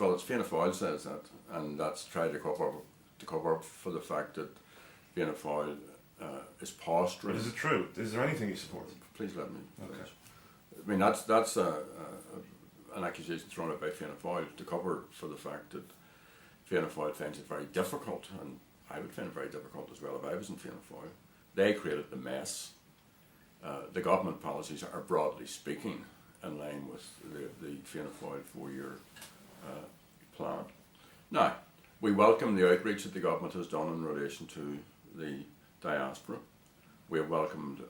well, it's Fianna Fáil says that, and that's tried to cover up for the fact that Fianna Fáil is posturing. But is it true? Is there anything you support? Please let me. Okay. I mean, that's an accusation thrown out by Fianna Fáil to cover for the fact that Fianna Fáil finds it very difficult, and I would find it very difficult as well if I was in Fianna Fáil. They created the mess. The government policies are, broadly speaking, in line with the Fianna Fáil 4-year plan. Now, we welcome the outreach that the government has done in relation to the diaspora. We have welcomed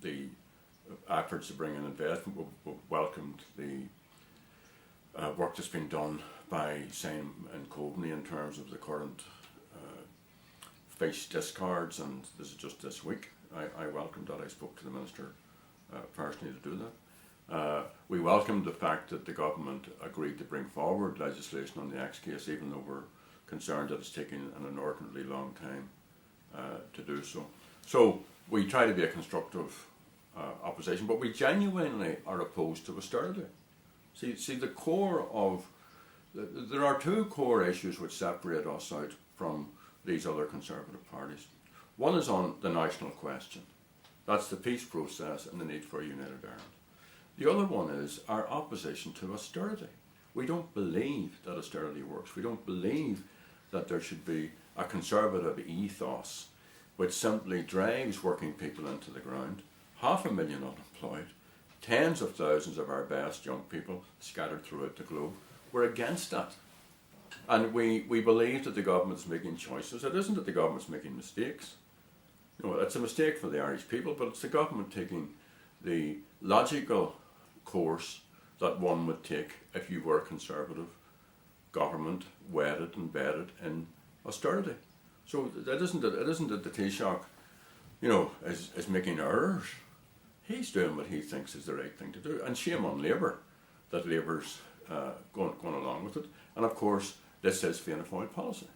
the efforts to bring in investment. We've welcomed the work that's been done by Sinn and Coveney in terms of the current fish discards, and this is just this week. I welcomed that. I spoke to the Minister personally to do that. We welcomed the fact that the government agreed to bring forward legislation on the X case, even though we're concerned that it's taking an inordinately long time to do so. So we try to be a constructive opposition, but we genuinely are opposed to austerity. See the core of, there are two core issues which separate us out from these other Conservative parties. One is on the national question. That's the peace process and the need for a united Ireland. The other one is our opposition to austerity. We don't believe that austerity works. We don't believe that there should be a Conservative ethos which simply drives working people into the ground, 500,000 unemployed, tens of thousands of our best young people scattered throughout the globe. We're against that. And we believe that the government's making choices. It isn't that the government's making mistakes. It's a mistake for the Irish people, but it's the government taking the logical course that one would take if you were a Conservative government, wedded and bedded in austerity. So it isn't that the Taoiseach, is making errors. He's doing what he thinks is the right thing to do. And shame on Labour that Labour's going along with it. And of course, this is Fianna Fáil policy.